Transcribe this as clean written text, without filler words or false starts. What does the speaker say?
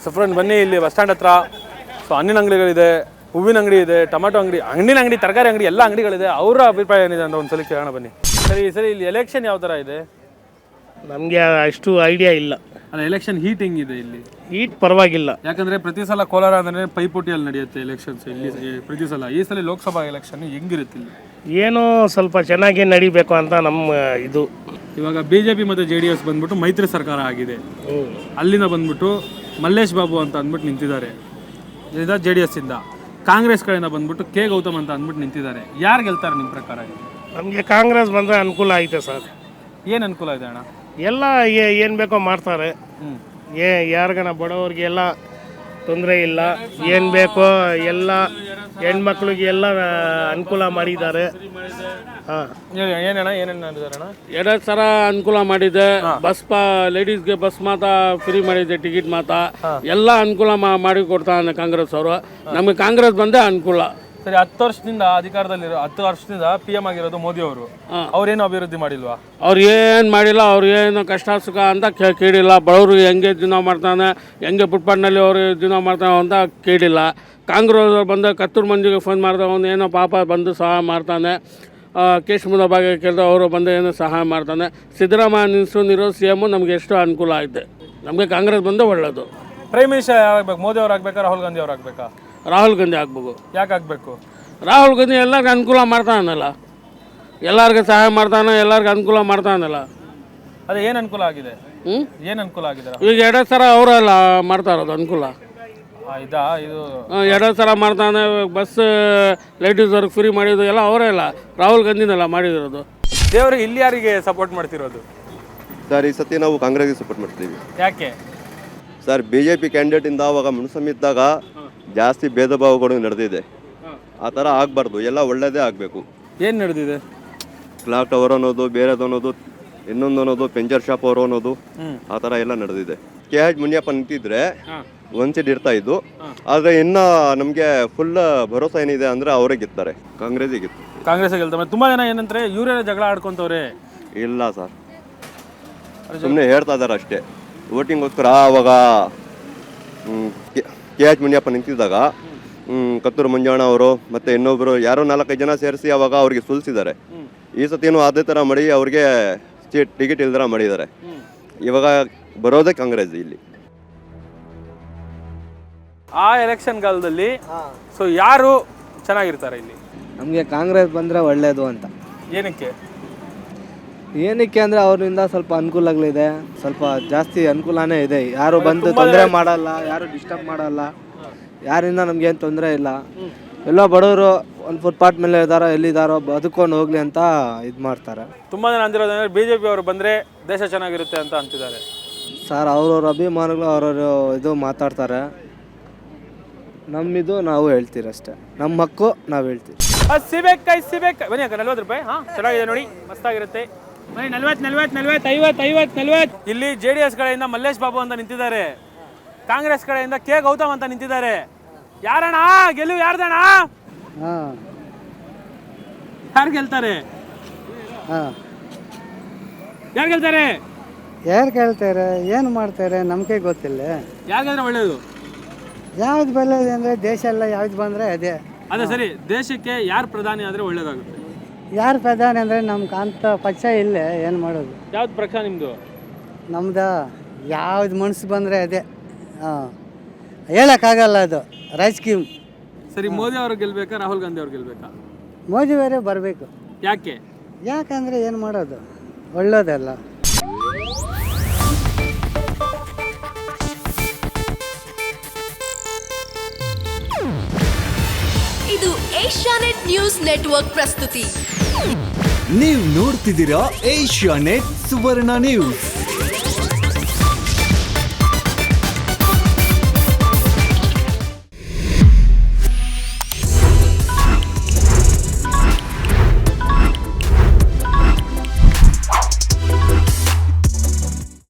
So friend ಬನ್ನಿ, ಇಲ್ಲಿ bus stand ಹತ್ರ ಸೊ ಹಣ್ಣಿನ ಅಂಗಡಿಗಳಿದೆ, ಹೂವಿನ ಅಂಗಡಿ ಇದೆ, ಟೊಮೆಟೊ ಅಂಗಡಿ, ಹಣ್ಣಿನ ಅಂಗಡಿ, ತರಕಾರಿ ಅಂಗಡಿ, ಎಲ್ಲ ಅಂಗಡಿಗಳಿದೆ. ಅವರ ಅಭಿಪ್ರಾಯ ಏನಿದೆ ಅಂತ ಒಂದ್ಸಲ ಕೇಳೋಣ ಬನ್ನಿ. ಸರಿ ಇಲ್ಲಿ ಎಲೆಕ್ಷನ್ ಯಾವ ಥರ ಇದೆ? ನಮಗೆ ಅಷ್ಟು ಐಡಿಯಾ ಇಲ್ಲ. ಅಲ್ಲ, ಎಲೆಕ್ಷನ್ ಹೀಟ್ ಹೆಂಗಿದೆ ಇಲ್ಲಿ? ಹೀಟ್ ಪರವಾಗಿಲ್ಲ. ಯಾಕಂದರೆ ಪ್ರತಿ ಸಲ ಕೋಲಾರ ಅಂದರೆ ಪೈಪೋಟಿಯಲ್ಲಿ ನಡೆಯುತ್ತೆ ಎಲೆಕ್ಷನ್ಸ್ ಇಲ್ಲಿ ಪ್ರತಿ ಸಲ. ಈ ಸಲ ಲೋಕಸಭಾ ಎಲೆಕ್ಷನ್ ಹೆಂಗಿರುತ್ತೆ ಇಲ್ಲಿ? ಏನೋ ಸ್ವಲ್ಪ ಚೆನ್ನಾಗಿ ನಡಿಬೇಕು ಅಂತ ನಮ್ಮ ಇದು. ಇವಾಗ BJP ಮತ್ತು JDS ಬಂದ್ಬಿಟ್ಟು ಮೈತ್ರಿ ಸರ್ಕಾರ ಆಗಿದೆ. ಅಲ್ಲಿಂದ ಬಂದ್ಬಿಟ್ಟು ಮಲ್ಲೇಶ್ ಬಾಬು ಅಂತ ಅಂದ್ಬಿಟ್ಟು ನಿಂತಿದ್ದಾರೆ ಇದರಿಂದ JDS ಇಂದ. ಕಾಂಗ್ರೆಸ್ ಕಡೆಯಿಂದ ಬಂದ್ಬಿಟ್ಟು K. ಗೌತಮ್ ಅಂತ ಅಂದ್ಬಿಟ್ಟು ನಿಂತಿದ್ದಾರೆ. ಯಾರು ಗೆಲ್ತಾರೆ ನಿಮ್ಮ ಪ್ರಕಾರ? ನಮಗೆ ಕಾಂಗ್ರೆಸ್ ಬಂದರೆ ಅನುಕೂಲ ಐತೆ ಸರ್. ಏನು ಅನುಕೂಲ ಇದೆ ಅಣ್ಣ? ಎಲ್ಲ ಏನು ಬೇಕೋ ಮಾಡ್ತಾರೆ. ಯಾರಿಗನ ಬಡವ್ರಿಗೆ ಎಲ್ಲ ತೊಂದರೆ ಇಲ್ಲ. ಏನು ಬೇಕೋ ಎಲ್ಲ ಹೆಣ್ಮಕ್ಳಿಗೆ ಎಲ್ಲ ಅನುಕೂಲ ಮಾಡಿದ್ದಾರೆ. ಹಾಂ, ಏನೇನು ಮಾಡಿದಾರಣ್ಣ? ಎರಡು ಥರ ಅನುಕೂಲ ಮಾಡಿದೆ. ಬಸ್ ಲೇಡೀಸ್ಗೆ ಬಸ್ ಮಾತಾ ಫ್ರೀ ಮಾಡಿದೆ, ಟಿಕೆಟ್ ಮಾತಾ ಎಲ್ಲ ಅನುಕೂಲ ಮಾಡಿ ಕೊಡ್ತಾನೆ ಕಾಂಗ್ರೆಸ್ ಅವರು. ನಮಗೆ ಕಾಂಗ್ರೆಸ್ ಬಂದೇ ಅನುಕೂಲ. ಸರಿ, 10 ವರ್ಷದಿಂದ ಅಧಿಕಾರದಲ್ಲಿರೋ 10 ವರ್ಷದಿಂದ PM ಆಗಿರೋದು ಮೋದಿ ಅವರು. ಅವ್ರೇನು ಅಭಿವೃದ್ಧಿ ಮಾಡಿಲ್ವಾ? ಅವ್ರು ಏನು ಮಾಡಿಲ್ಲ. ಅವ್ರು ಏನು ಕಷ್ಟ ಸುಖ ಅಂತ ಕೇಳಿಲ್ಲ. ಬಡವರು ಹೆಂಗೆ ಜೀವನ ಮಾಡ್ತಾನೆ, ಹೆಂಗೆ ಫುಟ್ಪಾತ್ನಲ್ಲಿ ಅವರು ಜೀವನ ಮಾಡ್ತಾನೆ ಅಂತ ಕೇಳಿಲ್ಲ. ಕಾಂಗ್ರೆಸ್ ಬಂದ ಕತ್ತೂರು ಮಂಜಿಗೆ ಫೋನ್ ಮಾಡಿದ, ಅವನು ಏನೋ ಪಾಪ ಬಂದು ಸಹಾಯ ಮಾಡ್ತಾನೆ. ಕೇಶಮುದ ಭಾಗ ಕೇಳಿದ ಅವರು ಬಂದು ಏನೋ ಸಹಾಯ ಮಾಡ್ತಾನೆ. ಸಿದ್ದರಾಮಯ್ಯ ನಿಲ್ಲಿಸೋ CM ನಮಗೆ ಎಷ್ಟು ಅನುಕೂಲ ಆಗಿದೆ. ನಮಗೆ ಕಾಂಗ್ರೆಸ್ ಬಂದು ಒಳ್ಳೆಯದು. Prime minister ಯಾರಾಗಬೇಕು? ಮೋದಿ ಅವ್ರು ಆಗಬೇಕಾ, ರಾಹುಲ್ ಗಾಂಧಿ ಅವ್ರು ಆಗಬೇಕಾ? ರಾಹುಲ್ ಗಾಂಧಿ ಆಗ್ಬೇಕು. ಯಾಕೆ ಆಗಬೇಕು? ರಾಹುಲ್ ಗಾಂಧಿ ಎಲ್ಲರಿಗೂ ಅನುಕೂಲ ಮಾಡ್ತಾನಲ್ಲ, ಎಲ್ಲರಿಗೂ ಸಹಾಯ ಮಾಡ್ತಾನೆ, ಎಲ್ಲರಿಗೂ ಅನುಕೂಲ ಮಾಡ್ತಾನಲ್ಲ. ಅದೇ ಏನು ಅನುಕೂಲ ಆಗಿದೆ? ಏನು ಅನುಕೂಲ ಆಗಿದೆ? ಈಗ 2 ಥರ ಅವರೆಲ್ಲ ಮಾಡ್ತಾ ಇರೋದು ಅನುಕೂಲ. ಇದು 2 ಥರ ಮಾಡ್ತಾನೆ. ಬಸ್ ಲೇಡೀಸ್ ಅವ್ರಿಗೆ ಫ್ರೀ ಮಾಡಿದ್ದು ಎಲ್ಲ ಅವರೇ ಅಲ್ಲ, ರಾಹುಲ್ ಗಾಂಧಿನೆಲ್ಲ ಮಾಡಿರೋದು. ದೇವ್ರಿಗೆ ಇಲ್ಲಿ ಯಾರಿಗೆ ಸಪೋರ್ಟ್ ಮಾಡ್ತಿರೋದು? ಸರ್, ಈ ಸತಿ ನಾವು ಕಾಂಗ್ರೆಸ್ಗೆ ಸಪೋರ್ಟ್ ಮಾಡ್ತೀವಿ. ಯಾಕೆ ಸರ್? BJP ಕ್ಯಾಂಡಿಡೇಟಿಂದ ಅವಾಗ ಮುನ್ಸಮಿದ್ದಾಗ ಜಾಸ್ತಿ ಭೇದ ಭಾವಗಳು ನಡೆದಿದೆ. ಆ ಥರ ಆಗಬಾರ್ದು, ಎಲ್ಲ ಒಳ್ಳೆಯದೇ ಆಗಬೇಕು. ಏನು ನಡೆದಿದೆ? ಕ್ಲಾಕ್ ಟವರ್ ಅನ್ನೋದು, ಬೇರೆದು ಅನ್ನೋದು, ಇನ್ನೊಂದು ಅನ್ನೋದು, ಪೆಂಚರ್ ಶಾಪ್ ಅವರು ಅನ್ನೋದು, ಆ ಥರ ಎಲ್ಲ ನಡೆದಿದೆ. KH ಮುನಿಯಪ್ಪ ನಿಂತಿದ್ರೆ ಒಂದು ಸೀಟ್ ಇರ್ತಾ ಇದ್ದು. ಆದರೆ ಇನ್ನು ನಮಗೆ ಫುಲ್ ಭರೋಸೆ ಏನಿದೆ ಅಂದರೆ ಅವರೇ ಗೆಲ್ತಾರೆ, ಕಾಂಗ್ರೆಸ್ಸಿಗೆ ಗೆಲ್ತಾರೆ. ಕಾಂಗ್ರೆಸ್ ಗೆಲ್ತಾರೆ. ತುಂಬ ಜನ ಏನಂದ್ರೆ ಇವರೇ ಜಗಳ ಆಡ್ಕೊಂತವ್ರೆ. ಇಲ್ಲ ಸರ್, ಸುಮ್ಮನೆ ಹೇಳ್ತಾ ಇದ್ದಾರೆ ಅಷ್ಟೇ. ವೋಟಿಂಗೋಸ್ಕರ ಅವಾಗ KH ಮುನಿಯಪ್ಪ ನಿಂತಿದ್ದಾಗ ಕತ್ತೂರು ಮಂಜಣ್ಣ ಅವರು ಮತ್ತು ಇನ್ನೊಬ್ಬರು ಯಾರೋ 4-5 ಜನ ಸೇರಿಸಿ ಅವಾಗ ಅವ್ರಿಗೆ ಸುಲಿಸಿದ್ದಾರೆ. ಈ ಸತಿನೂ ಅದೇ ಥರ ಮಾಡಿ ಅವ್ರಿಗೆ ಟಿಕೆಟ್ ಇಲ್ದರ ಮಾಡಿದ್ದಾರೆ. ಇವಾಗ ಬರೋದೇ ಕಾಂಗ್ರೆಸ್ ಇಲ್ಲಿ. ಆ ಎಲೆಕ್ಷನ್ ಕಾಲದಲ್ಲಿ ಸೊ ಯಾರು ಚೆನ್ನಾಗಿರ್ತಾರೆ ಇಲ್ಲಿ? ನಮಗೆ ಕಾಂಗ್ರೆಸ್ ಬಂದರೆ ಒಳ್ಳೆಯದು ಅಂತ. ಏನಕ್ಕೆ ಅಂದರೆ ಅವರಿಂದ ಸ್ವಲ್ಪ ಅನುಕೂಲಗಳಿದೆ, ಸ್ವಲ್ಪ ಜಾಸ್ತಿ ಅನುಕೂಲನೇ ಇದೆ. ಯಾರು ಬಂದು ತೊಂದರೆ ಮಾಡಲ್ಲ, ಯಾರು ಡಿಸ್ಟರ್ಬ್ ಮಾಡಲ್ಲ, ಯಾರಿಂದ ನಮಗೇನು ತೊಂದರೆ ಇಲ್ಲ. ಎಲ್ಲ ಬಡವರು ಒಂದು ಫುಟ್ಪಾತ್ ಮೇಲೆ ಇದ್ದಾರೋ ಎಲ್ಲಿದ್ದಾರೋ ಬದುಕೊಂಡು ಹೋಗ್ಲಿ ಅಂತ ಇದು ಮಾಡ್ತಾರೆ. ತುಂಬ ಜನ ಅಂದಿರೋದಂದ್ರೆ BJP ಅವರು ಬಂದರೆ ದೇಶ ಚೆನ್ನಾಗಿರುತ್ತೆ ಅಂತ ಅಂತಿದ್ದಾರೆ. ಸರ್, ಅವ್ರವ್ರ ಅಭಿಮಾನಿಗಳು ಅವ್ರವ್ರು ಇದು ಮಾತಾಡ್ತಾರೆ. ನಮ್ಮಿದು ನಾವು ಹೇಳ್ತೀರಿ ಅಷ್ಟೇ, ನಮ್ಮ ಹಕ್ಕು ನಾವು ಹೇಳ್ತೀವಿ. ಸಿಬೇಕು ಬನ್ನಿ ಅಕ್ಕ, 40 ರೂಪಾಯಿ. ಹಾಂ, ಚೆನ್ನಾಗಿದೆ ನೋಡಿ, ಮಸ್ತಾಗಿರುತ್ತೆ. ಬನ್ನಿ, 40 50. ಇಲ್ಲಿ JDS ಕಡೆಯಿಂದ ಮಲ್ಲೇಶ್ ಬಾಬು ಅಂತ ನಿಂತಿದ್ದಾರೆ, ಕಾಂಗ್ರೆಸ್ ಕಡೆಯಿಂದ K. ಗೌತಮ್ ಅಂತ ನಿಂತಿದ್ದಾರೆ. ಯಾರಣ್ಣ ಗೆಲುವು? ಯಾರ್ದಣ್ಣ? ಯಾರು ಗೆಲ್ತಾರೆ? ಯಾರು ಗೆಲ್ತಾರೆ? ಯಾರು ಕೇಳ್ತಾರೆ, ಏನು ಮಾಡ್ತಾರೆ ನಮಗೆ ಗೊತ್ತಿಲ್ಲ. ಯಾರಿಗಾದ್ರೆ ಒಳ್ಳೇದು? ಯಾವ್ದು ಬೆಳೆಯೋದು ಅಂದರೆ ದೇಶ ಎಲ್ಲ ಯಾವ್ದು ಬಂದರೆ ಅದೇ. ಅದೇ ಸರಿ, ದೇಶಕ್ಕೆ ಯಾರು ಪ್ರಧಾನಿ ಆದರೆ ಒಳ್ಳೇದಾಗುತ್ತೆ? ಯಾರು ಪ್ರಧಾನಿ ಅಂದರೆ ನಮ್ಗೆ ಅಂಥ ಪಕ್ಷ ಇಲ್ಲ, ಏನು ಮಾಡೋದು? ಯಾವ್ದು ಪಕ್ಷ ನಿಮ್ಮದು? ನಮ್ದು ಯಾವ್ದು ಮನಸ್ಸು ಬಂದರೆ ಅದೇ. ಹೇಳೋಕ್ಕಾಗಲ್ಲ, ಅದು ರಾಜಕೀಯ. ಸರಿ, ಮೋದಿ ಅವರು ಗೆಲ್ಬೇಕಾ, ರಾಹುಲ್ ಗಾಂಧಿ ಅವ್ರು ಗೆಲ್ಬೇಕಾ? ಮೋದಿಯವರೇ ಬರಬೇಕು. ಯಾಕೆ? ಯಾಕಂದರೆ ಏನು ಮಾಡೋದು, ಒಳ್ಳೇದಲ್ಲ. ಇದು ಏಷ್ಯಾನೆಟ್ ನ್ಯೂಸ್ ನೆಟ್ವರ್ಕ್ ಪ್ರಸ್ತುತಿ. ನೀವು ನೋಡ್ತಿದ್ದೀರಾ ಏಷ್ಯಾನೆಟ್ ಸುವರ್ಣ ನ್ಯೂಸ್.